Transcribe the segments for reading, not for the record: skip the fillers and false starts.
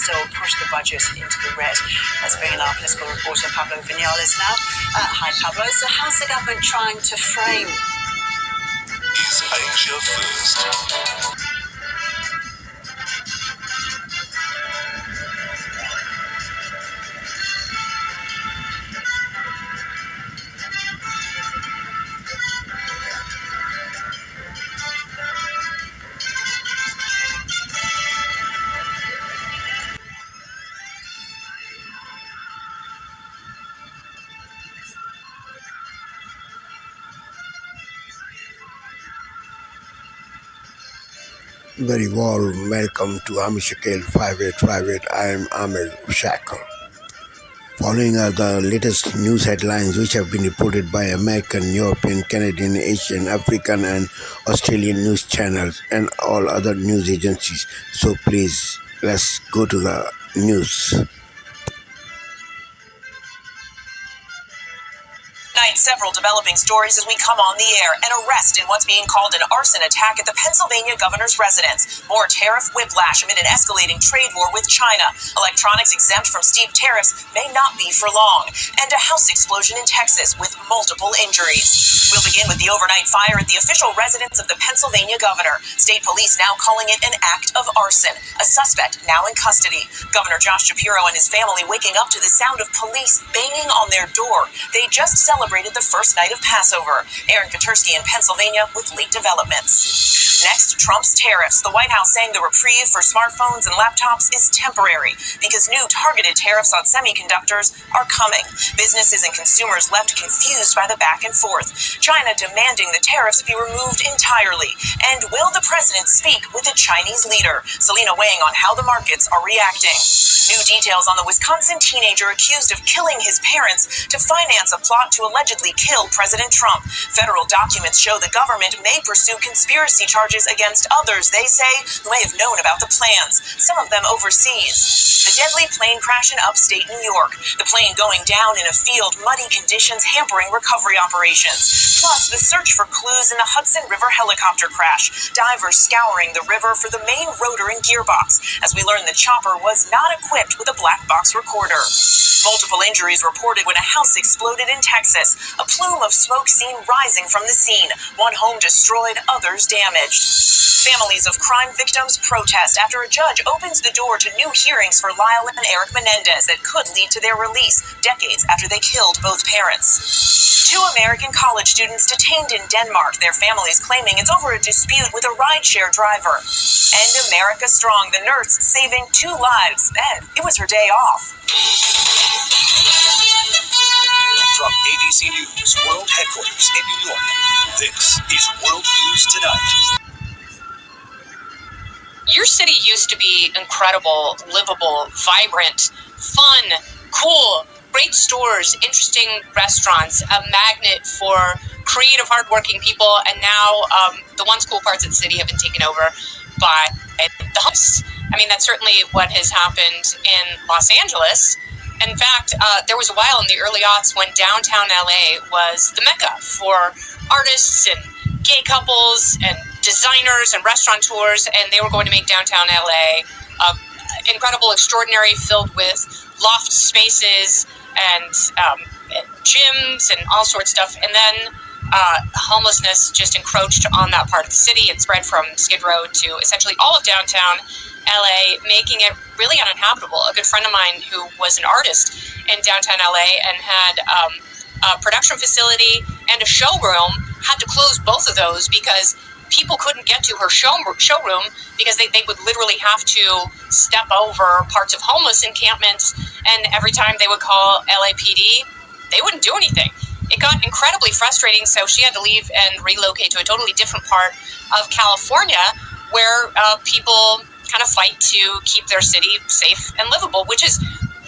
still push the budget into the red. Let's bring in our political reporter Pablo Vinales now. Hi Pablo, so how's the government trying to frame? Is Asia First. Very warm welcome to Amishakil 5858. I am Ahmed Shackle. Following are the latest news headlines which have been reported by American, European, Canadian, Asian, African and Australian news channels and all other news agencies. So please, let's go to the news. Several developing stories as we come on the air. An arrest in what's being called an arson attack at the Pennsylvania governor's residence. More tariff whiplash amid an escalating trade war with China. Electronics exempt from steep tariffs may not be for long. And a house explosion in Texas with multiple injuries. We'll begin with the overnight fire at the official residence of the Pennsylvania governor. State police now calling it an act of arson. A suspect now in custody. Governor Josh Shapiro and his family waking up to the sound of police banging on their door. They just celebrated the first night of Passover. Aaron Katursky in Pennsylvania with late developments. Next, Trump's tariffs. The White House saying the reprieve for smartphones and laptops is temporary because new targeted tariffs on semiconductors are coming. Businesses and consumers left confused by the back and forth. China demanding the tariffs be removed entirely. And will the president speak with the Chinese leader? Selena weighing on how the markets are reacting. New details on the Wisconsin teenager accused of killing his parents to finance a plot to allegedly kill President Trump. Federal documents show the government may pursue conspiracy charges against others, they say, who may have known about the plans, some of them overseas. The deadly plane crash in upstate New York. The plane going down in a field, muddy conditions hampering recovery operations. Plus, the search for clues in the Hudson River helicopter crash. Divers scouring the river for the main rotor and gearbox. As we learn, the chopper was not equipped with a black box recorder. Multiple injuries reported when a house exploded in Texas. A plume of smoke seen rising from the scene. One home destroyed, others damaged. Families of crime victims protest after a judge opens the door to new hearings for Lyle and Eric Menendez that could lead to their release decades after they killed both parents. Two American college students detained in Denmark, their families claiming it's over a dispute with a rideshare driver. And America Strong, the nurse saving 2 lives, and it was her day off. From ABC News World Headquarters in New York, this is World News Tonight. Your city used to be incredible, livable, vibrant, fun, cool, great stores, interesting restaurants, a magnet for creative, hardworking people, and now the once cool parts of the city have been taken over by the homeless. I mean, that's certainly what has happened in Los Angeles. In fact, there was a while in the early aughts when downtown LA was the mecca for artists and gay couples and designers and restaurateurs, and they were going to make downtown LA incredible, extraordinary, filled with loft spaces and gyms and all sorts of stuff. And then homelessness just encroached on that part of the city. It spread from Skid Row to essentially all of downtown LA, making it really uninhabitable. A good friend of mine who was an artist in downtown LA and had a production facility and a showroom had to close both of those because people couldn't get to her showroom because they would literally have to step over parts of homeless encampments, and every time they would call LAPD, they wouldn't do anything. It got incredibly frustrating, so she had to leave and relocate to a totally different part of California where people kind of fight to keep their city safe and livable, which is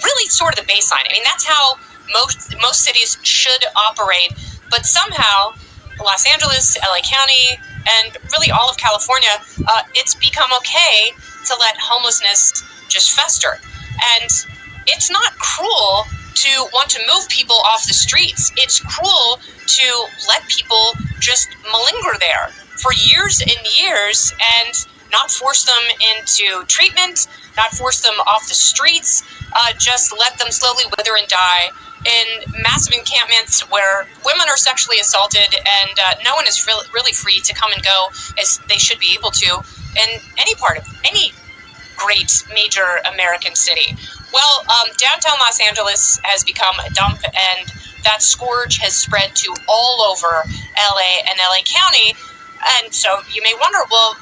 really sort of the baseline. I mean, that's how most cities should operate, but somehow Los Angeles, LA County, and really all of California, it's become okay to let homelessness just fester. And it's not cruel to want to move people off the streets. It's cruel to let people just malinger there for years and years and not force them into treatment, not force them off the streets, just let them slowly wither and die in massive encampments where women are sexually assaulted and no one is really free to come and go as they should be able to in any part of any great major American city. Well, downtown Los Angeles has become a dump, and that scourge has spread to all over LA and LA County. And so you may wonder, well,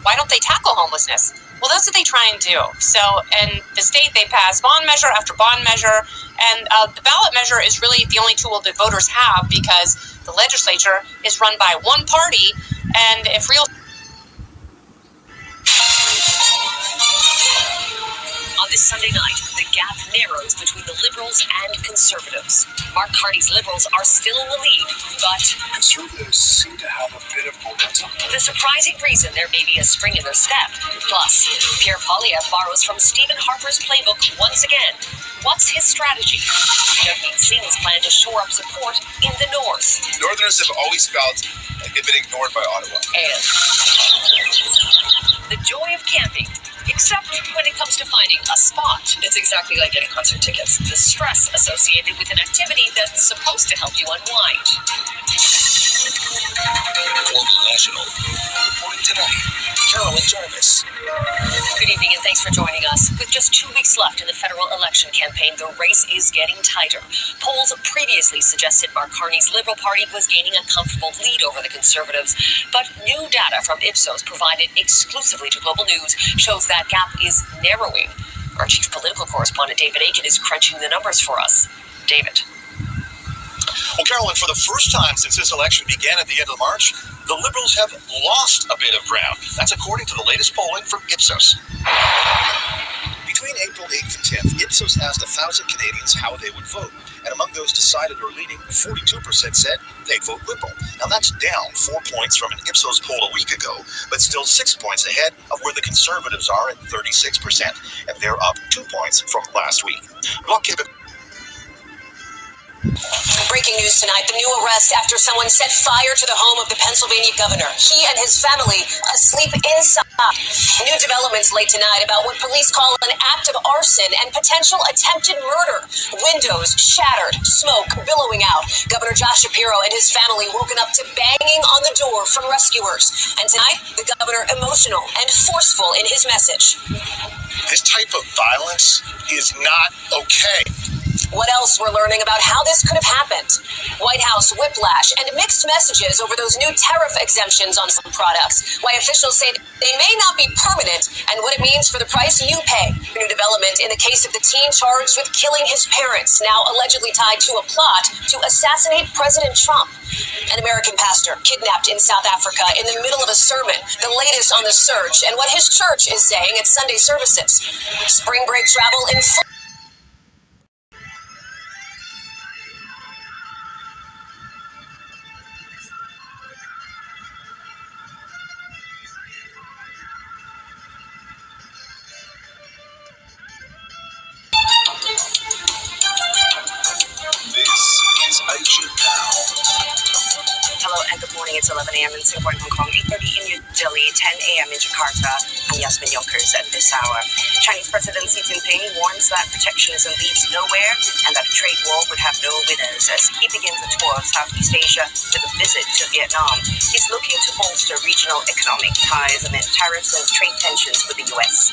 why don't they tackle homelessness? Well, that's what they try and do. So in the state, they pass bond measure after bond measure, and the ballot measure is really the only tool that voters have because the legislature is run by one party, and if real... On this Sunday night, the gap narrows between the Liberals and Conservatives. Mark Carney's Liberals are still in the lead, but Conservatives seem to have a bit of momentum. the surprising reason there may be a spring in their step. Plus, Pierre Poilievre borrows from Stephen Harper's playbook once again. What's his strategy? Jagmeet Singh's plan to shore up support in the North. Northerners have always felt like they've been ignored by Ottawa. And the joy of camping, except when it comes to finding a spot. It's exactly like getting concert tickets. The stress associated with an activity that's supposed to help you unwind. Global National. Reporting tonight, Carolyn Jarvis. Good evening and thanks for joining us. With just 2 weeks left in the federal election campaign, the race is getting tighter. Polls previously suggested Mark Carney's Liberal Party was gaining a comfortable lead over the Conservatives, but new data from Ipsos provided exclusively to Global News shows that gap is narrowing. Our chief political correspondent David Aiken is crunching the numbers for us. David. Well, Carolyn, for the first time since this election began at the end of March, the Liberals have lost a bit of ground. That's according to the latest polling from Ipsos. Between April 8th and 10th, Ipsos asked 1,000 Canadians how they would vote. And among those decided or leaning, 42% said they'd vote Liberal. Now that's down 4 points from an Ipsos poll a week ago, but still 6 points ahead of where the Conservatives are at 36%. And they're up 2 points from last week. Breaking news tonight, the new arrest after someone set fire to the home of the Pennsylvania governor. He and his family asleep inside. New developments late tonight about what police call an act of arson and potential attempted murder. Windows shattered, smoke billowing out. Governor Josh Shapiro and his family woken up to banging on the door from rescuers. And tonight, the governor emotional and forceful in his message. This type of violence is not okay. What else we're learning about how this could have happened? White House whiplash and mixed messages over those new tariff exemptions on some products. Why officials say they may not be permanent and what it means for the price you pay. New development in the case of the teen charged with killing his parents, now allegedly tied to a plot to assassinate President Trump. An American pastor kidnapped in South Africa in the middle of a sermon. The latest on the search and what his church is saying at Sunday services. Spring break travel in full. Hello and good morning. It's 11 a.m. in Singapore and Hong Kong, 8:30 in New Delhi, 10 a.m. in Jakarta. I'm Yasmin Yonkers at this hour. Chinese President Xi Jinping warns that protectionism leads nowhere and that a trade war would have no winners as he begins a tour of Southeast Asia with a visit to Vietnam. He's looking to bolster regional economic ties amid tariffs and trade tensions with the U.S.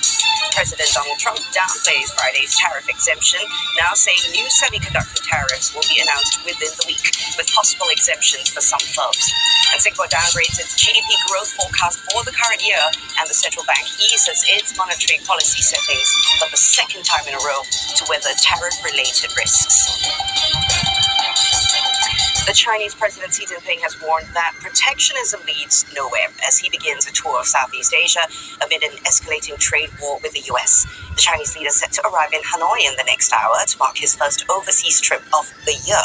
President Donald Trump downplays Friday's tariff exemption, now saying new semiconductor tariffs will be announced within the week, with possible exemptions for some firms. And Singapore downgrades its GDP growth forecast for the current year, and the central bank eases its monetary policy settings for the second time in a row to weather tariff-related risks. The Chinese President Xi Jinping has warned that protectionism leads nowhere as he begins a tour of Southeast Asia amid an escalating trade war with the U.S. The Chinese leader is set to arrive in Hanoi in the next hour to mark his first overseas trip of the year.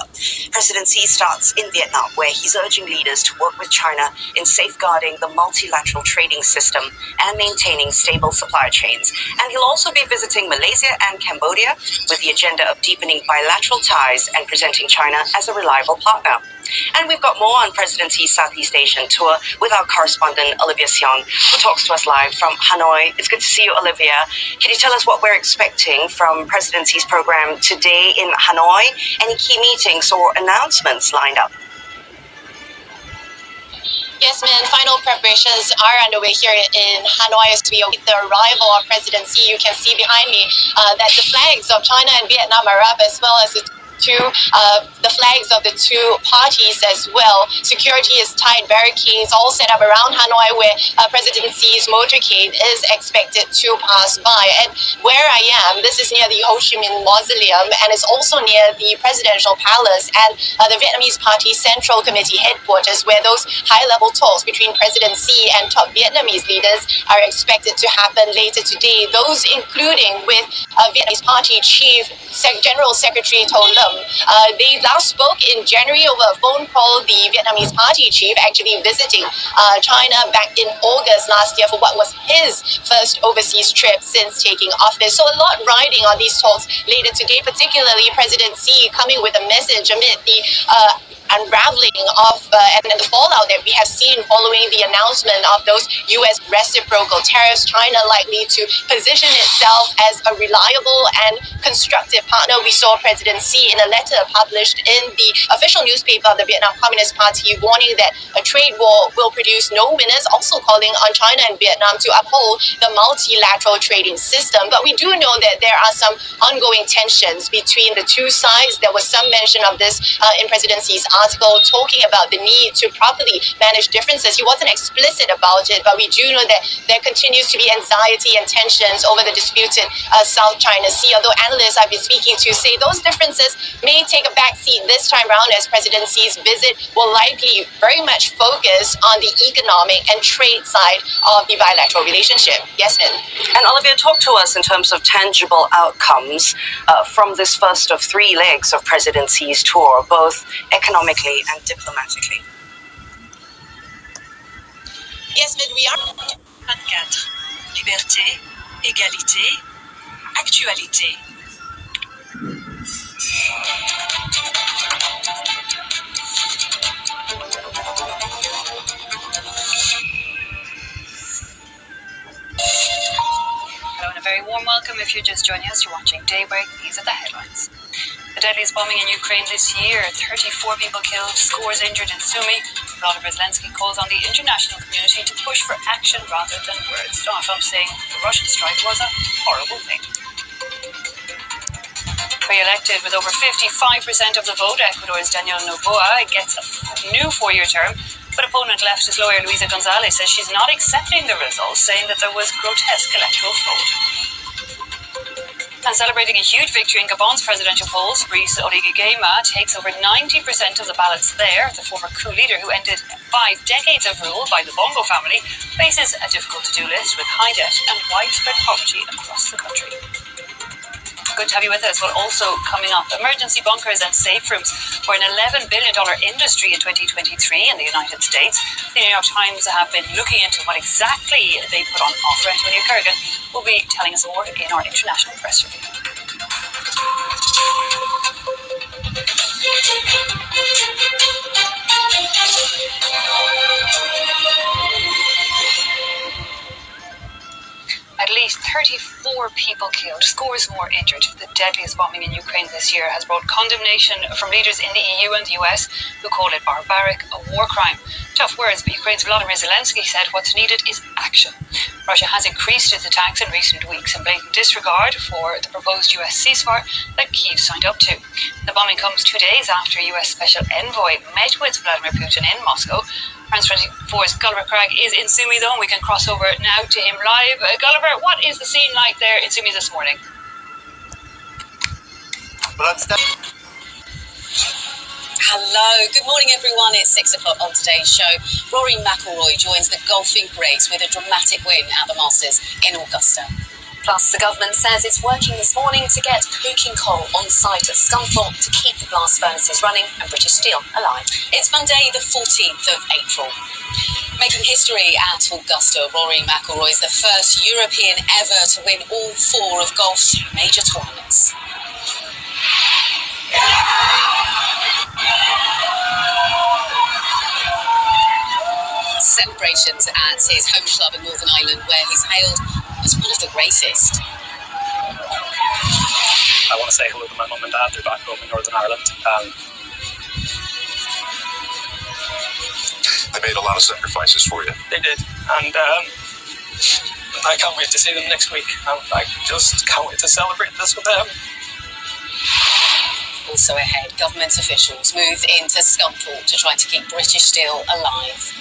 President Xi starts in Vietnam, where he's urging leaders to work with China in safeguarding the multilateral trading system and maintaining stable supply chains. And he'll also be visiting Malaysia and Cambodia with the agenda of deepening bilateral ties and presenting China as a reliable partner. China. And we've got more on President Xi's Southeast Asian tour with our correspondent Olivia Sion, who talks to us live from Hanoi. It's good to see you, Olivia. Can you tell us what we're expecting from President Xi's program today in Hanoi? Any key meetings or announcements lined up? Yes, ma'am. Final preparations are underway here in Hanoi as we await the arrival of President Xi. You can see behind me that the flags of China and Vietnam are up, as well as the flags of the two parties as well. Security is tight, barricades all set up around Hanoi, where President Xi's motorcade is expected to pass by. And where I am, this is near the Ho Chi Minh Mausoleum, and it's also near the Presidential Palace and the Vietnamese Party Central Committee headquarters, where those high-level talks between President Xi and top Vietnamese leaders are expected to happen later today. Those including with Vietnamese Party Chief General Secretary To Lâm. They last spoke in January over a phone call, the Vietnamese Party chief actually visiting China back in August last year for what was his first overseas trip since taking office. So a lot riding on these talks later today, particularly President Xi coming with a message amid the unraveling of and the fallout that we have seen following the announcement of those U.S. reciprocal tariffs. China likely to position itself as a reliable and constructive partner. We saw President Xi in a letter published in the official newspaper of the Vietnam Communist Party warning that a trade war will produce no winners, also calling on China and Vietnam to uphold the multilateral trading system. But we do know that there are some ongoing tensions between the two sides. There was some mention of this in President Xi's article, talking about the need to properly manage differences. He wasn't explicit about it, but we do know that there continues to be anxiety and tensions over the disputed South China Sea, although analysts I've been speaking to say those differences may take a backseat this time around, as President Xi's visit will likely very much focus on the economic and trade side of the bilateral relationship. Yes, Min. And Olivia, talk to us in terms of tangible outcomes from this first of three legs of President Xi's tour, both economically and diplomatically. Yes, Min, we are. 24. Liberté, égalité, actualité. Hello and a very warm welcome. If you're just joining us, you're watching Daybreak. These are the headlines. The deadliest bombing in Ukraine this year, 34 people killed, scores injured in Sumy. Volodymyr Zelensky calls on the international community to push for action rather than words. Donald Trump saying the Russian strike was a horrible thing. Re-elected with over 55% of the vote, Ecuador's Daniel Noboa gets a new 4-year term, but opponent leftist lawyer Luisa Gonzalez says she's not accepting the results, saying that there was grotesque electoral fraud. And celebrating a huge victory in Gabon's presidential polls, Brice Oligui Nguema takes over 90% of the ballots there. The former coup leader, who ended 5 decades of rule by the Bongo family, faces a difficult to-do list with high debt and widespread poverty across the country. Good to have you with us. Well, also coming up, emergency bunkers and safe rooms were an $11 billion industry in 2023 in the United States. The New York Times have been looking into what exactly they put on offer. Antonia Kerrigan will be telling us more in our international press review. At least 34 people killed, scores more injured. The deadliest bombing in Ukraine this year has brought condemnation from leaders in the EU and the US, who call it barbaric, a war crime. Tough words, but Ukraine's Volodymyr Zelensky said what's needed is action. Russia has increased its attacks in recent weeks in blatant disregard for the proposed US ceasefire that Kyiv signed up to. The bombing comes 2 days after US Special Envoy met with Vladimir Putin in Moscow. France 24's Gulliver Cragg is in Sumy, though, and we can cross over now to him live. Gulliver, what is the scene like there in Sumy this morning? Hello, good morning everyone. It's 6 o'clock on today's show. Rory McIlroy joins the golfing greats with a dramatic win at the Masters in Augusta. Plus, the government says it's working this morning to get coking coal on site at Scunthorpe to keep the blast furnaces running and British Steel alive. It's Monday, the 14th of April. Making history at Augusta, Rory McIlroy is the first European ever to win all 4 of golf's major tournaments. celebrations at his home club in Northern Ireland, where he's hailed as one of the greatest. I want to say hello to my mum and dad. They're back home in Northern Ireland. They made a lot of sacrifices for you. They did, and I can't wait to see them next week. I just can't wait to celebrate this with them. Also ahead, government officials move into Scunthorpe to try to keep British Steel alive.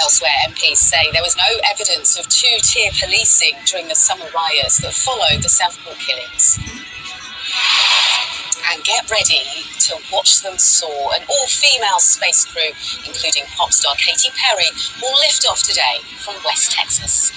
Elsewhere, MPs say there was no evidence of two-tier policing during the summer riots that followed the Southport killings. And get ready to watch them soar. An all-female space crew, including pop star Katy Perry, will lift off today from West Texas.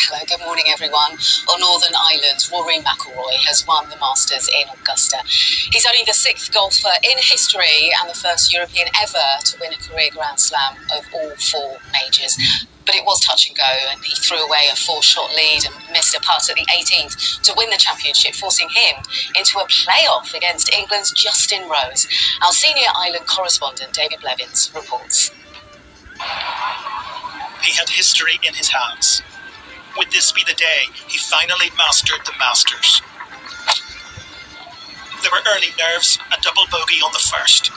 Hello, good morning everyone. On Northern Ireland, Rory McIlroy has won the Masters in Augusta. He's only the 6th golfer in history and the first European ever to win a career Grand Slam of all 4 majors. But it was touch and go, and he threw away a 4-shot lead and missed a putt at the 18th to win the championship, forcing him into a playoff against England's Justin Rose. Our senior island correspondent, David Blevins, reports. He had history in his hands. Would this be the day he finally mastered the Masters? There were early nerves, a double bogey on the first.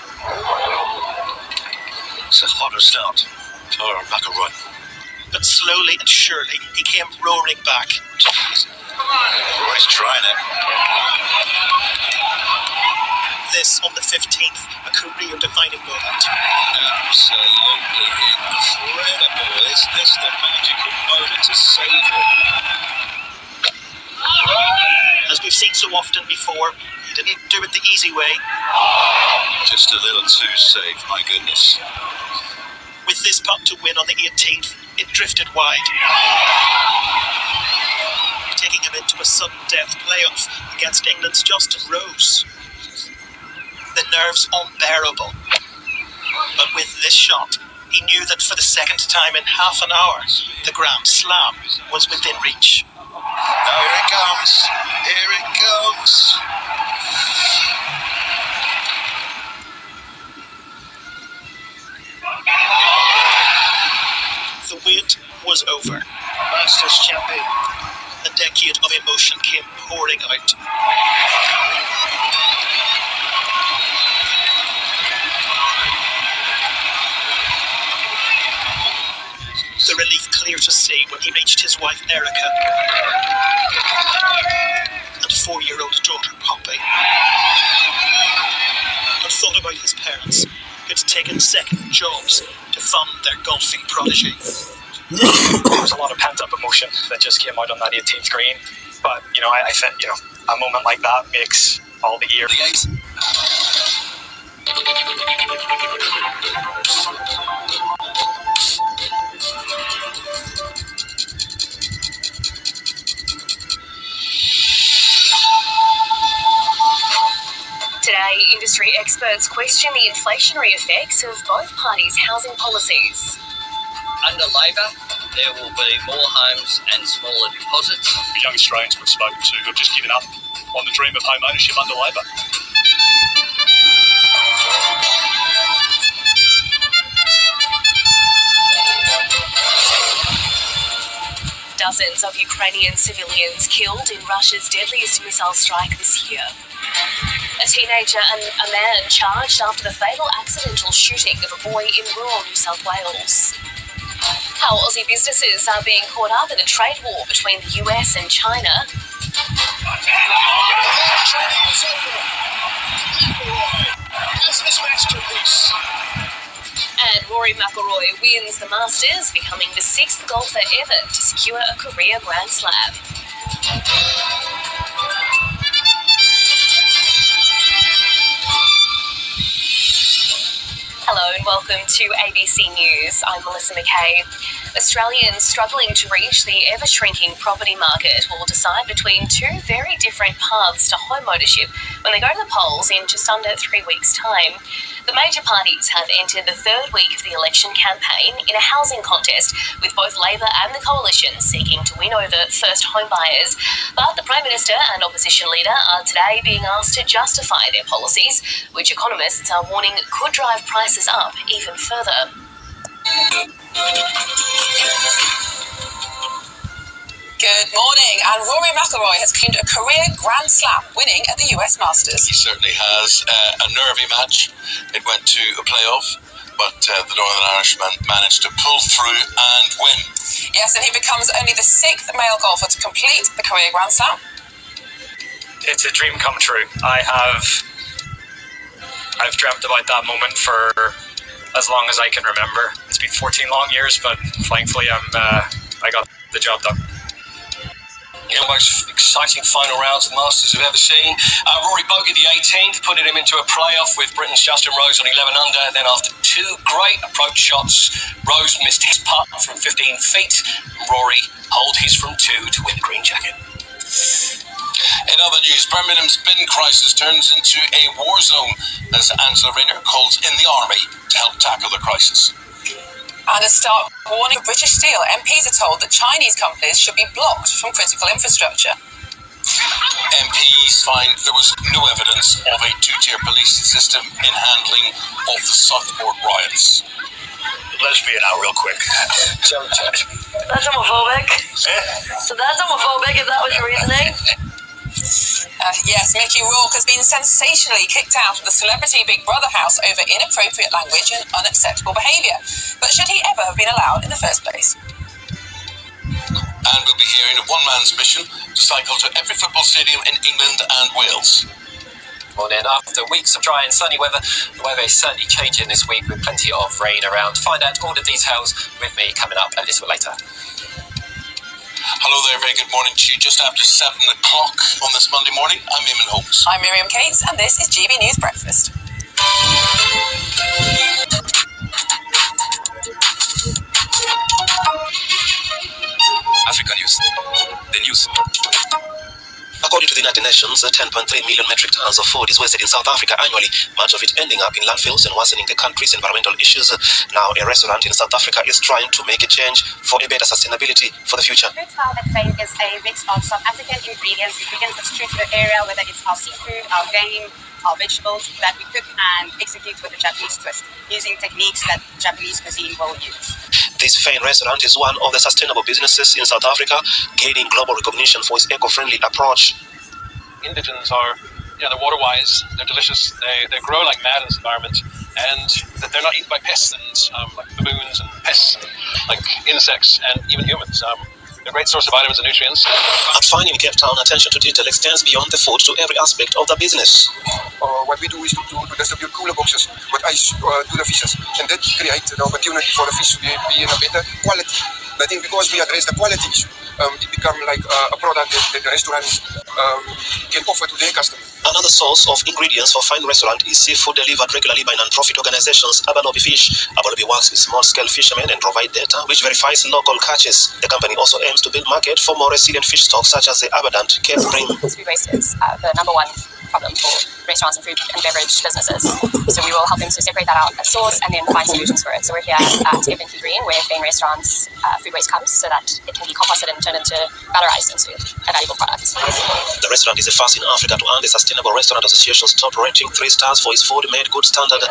It's a hotter start for McIlroy. But slowly and surely, he came roaring back. Roy's trying it. This on the 15th, a career-defining moment. Absolutely incredible. Is this the magical moment to save him? As we've seen so often before, he didn't do it the easy way. Just a little too safe, my goodness. With this putt to win on the 18th, it drifted wide, taking him into a sudden death playoff against England's Justin Rose. The nerves unbearable. But with this shot, he knew that for the second time in half an hour, the Grand Slam was within reach. Now here it comes. Here it comes. The wait was over. Masters champion. A decade of emotion came pouring out. The relief clear to see when he reached his wife Erica and 4-year-old daughter Poppy, and thought about his parents who'd taken second jobs to fund their golfing prodigy. There was a lot of pent-up emotion that just came out on that 18th green, but I think a moment like that makes all the year. Today, industry experts question the inflationary effects of both parties' housing policies. Under Labor, there will be more homes and smaller deposits. The young Australians we've spoken to have just given up on the dream of home ownership under Labor. Dozens of Ukrainian civilians killed in Russia's deadliest missile strike this year. A teenager and a man charged after the fatal accidental shooting of a boy in rural New South Wales. How Aussie businesses are being caught up in a trade war between the US and China. And Rory McIlroy wins the Masters, becoming the 6th golfer ever to secure a career Grand Slam. Hello and welcome to ABC News. I'm Melissa McKay. Australians struggling to reach the ever-shrinking property market will decide between 2 very different paths to home ownership when they go to the polls in just under 3 weeks' time. The major parties have entered the third week of the election campaign in a housing contest, with both Labor and the coalition seeking to win over first home buyers. But the Prime Minister and opposition leader are today being asked to justify their policies, which economists are warning could drive prices up even further. Good morning, and Rory McIlroy has claimed a career Grand Slam, winning at the US Masters. He certainly has. A nervy match. It went to a playoff, but the Northern Irishman managed to pull through and win. Yes, and he becomes only the 6th male golfer to complete the career Grand Slam. It's a dream come true. I've dreamt about that moment for as long as I can remember. It's been 14 long years, but thankfully I got the job done. The most exciting final rounds the Masters have ever seen. Rory bogeyed the 18th, putting him into a playoff with Britain's Justin Rose on 11 under. Then after 2 great approach shots, Rose missed his putt from 15 feet. Rory holed his from 2 to win the green jacket. In other news, Birmingham's bin crisis turns into a war zone as Angela Rayner calls in the army to help tackle the crisis. And a stark warning of British Steel. MPs are told that Chinese companies should be blocked from critical infrastructure. MPs find there was no evidence of a 2-tier police system in handling of the Southport riots. Lesbian out real quick. That's homophobic. So that's homophobic if that was your reasoning. Yes, Mickey Rourke has been sensationally kicked out of the celebrity Big Brother house over inappropriate language and unacceptable behaviour. But should he ever have been allowed in the first place? And we'll be hearing of one man's mission to cycle to every football stadium in England and Wales. Morning. After weeks of dry and sunny weather, the weather is certainly changing this week with plenty of rain around. Find out all the details with me coming up a little later. Hello there, very good morning to you. Just after 7 o'clock on this Monday morning, I'm Eamon Holmes. I'm Miriam Cates, and this is GB News Breakfast. Africa News. The news. According to the United Nations, 10.3 million metric tons of food is wasted in South Africa annually, much of it ending up in landfills and worsening the country's environmental issues. Now, a restaurant in South Africa is trying to make a change for a better sustainability for the future. Food Farm at Fame is a mix of South African ingredients that's true to the area, whether it's our seafood, our game, our vegetables that we cook and execute with a Japanese twist, using techniques that Japanese cuisine will use. This Fame restaurant is one of the sustainable businesses in South Africa, gaining global recognition for its eco-friendly approach. Indigents are, they're water-wise, they're delicious, they grow like mad in this environment, and they're not eaten by pests and like baboons and pests and like insects and even humans. They're a great source of vitamins and nutrients. At Fine in Cape Town, attention to detail extends beyond the food to every aspect of the business. What we do is to distribute cooler boxes with ice to the fishes, and that creates the opportunity for the fish to be in a better quality. I think because we address the quality issue, it becomes like a product that the restaurants can offer to their customers. Another source of ingredients for Fine Restaurant is seafood delivered regularly by non-profit organizations Abalobi Fish. Abalobi works with small-scale fishermen and provide data which verifies local catches. The company also aims to build market for more resilient fish stocks such as the abundant Cape bream. Food waste is the number one problem for restaurants and food and beverage businesses. So we will help them to separate that out at source and then find solutions for it. So we're here at Evenky Green where Fame Restaurants food waste comes so that it can be composted and turned into valorized into a valuable product. The restaurant is the first in Africa to earn the Sustainable Restaurant Association's top rating 3 stars for its food made good standard.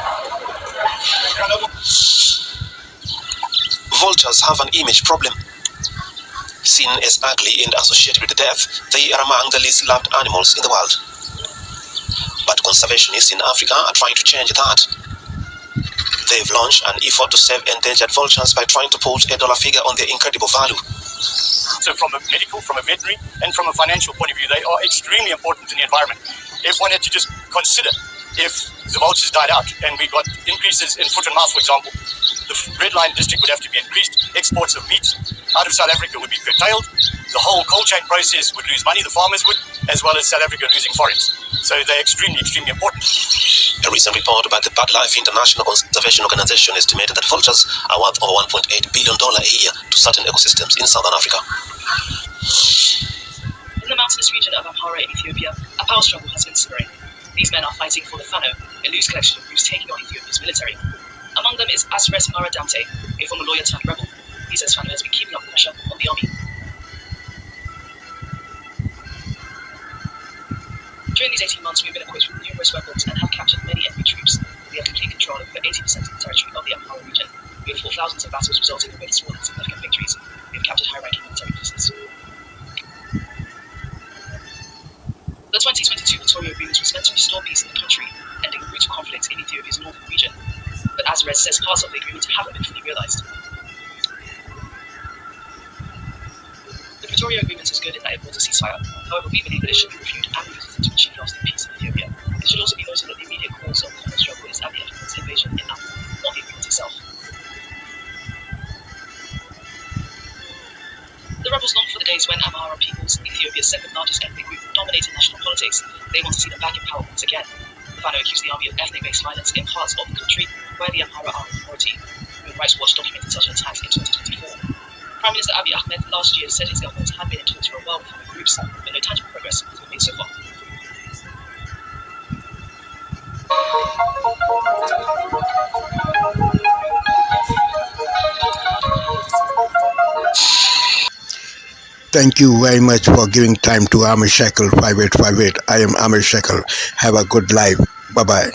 Vultures have an image problem. Seen as ugly and associated with death, they are among the least loved animals in the world. But conservationists in Africa are trying to change that. They've launched an effort to save endangered vultures by trying to put a dollar figure on their incredible value. So from a medical, from a veterinary, and from a financial point of view, they are extremely important to the environment. If one had to just consider if the vultures died out and we got increases in foot and mouth, for example, the red line district would have to be increased, exports of meat out of South Africa would be curtailed, the whole cold chain process would lose money, the farmers would, as well as South Africa losing forests. So they're extremely, extremely important. A recent report by the BirdLife International Conservation Organization estimated that vultures are worth over $1.8 billion a year to certain ecosystems in Southern Africa. In the mountainous region of Amhara in Ethiopia, a power struggle has been simmering. These men are fighting for the Fano, a loose collection of groups taking on Ethiopia's military. Among them is Asres Maradante, a former lawyer turned rebel. He says Fano has been keeping up pressure on the army. During these 18 months, we've been equipped with numerous weapons and have captured many enemy troops. We have complete control of over 80% of the territory of the Amhara region. We have fought thousands of battles resulting in both small and significant victories. We have captured high-ranking military officers. The 2022 Pretoria Agreement was meant to restore peace in the country, ending brutal conflict in Ethiopia's northern region. But Asres says parts of the agreement haven't been fully realised. The Pretoria Agreement is good in that it brought a ceasefire. However, we believe that it should be reviewed and revisited to achieve lasting peace in Ethiopia. It should also be noted that the immediate cause of the Fano struggle is Abiy Ahmed's invasion in Amhara, not the agreement itself. The rebels long for the days when Amhara peoples, Ethiopia's second largest ethnic group, dominated national politics. They want to see them back in power once again. The Fano accused the army of ethnic-based violence in parts of the country where the Amhara are a minority. Human Rights Watch documented such an attack in 2024. Prime Minister Abiy Ahmed last year said his government had been in talks for a while with Fano groups, but no tangible progress has been made so far. Thank you very much for giving time to Amir Shekel 5858. I am Amir Shekel. Have a good life. Bye-bye.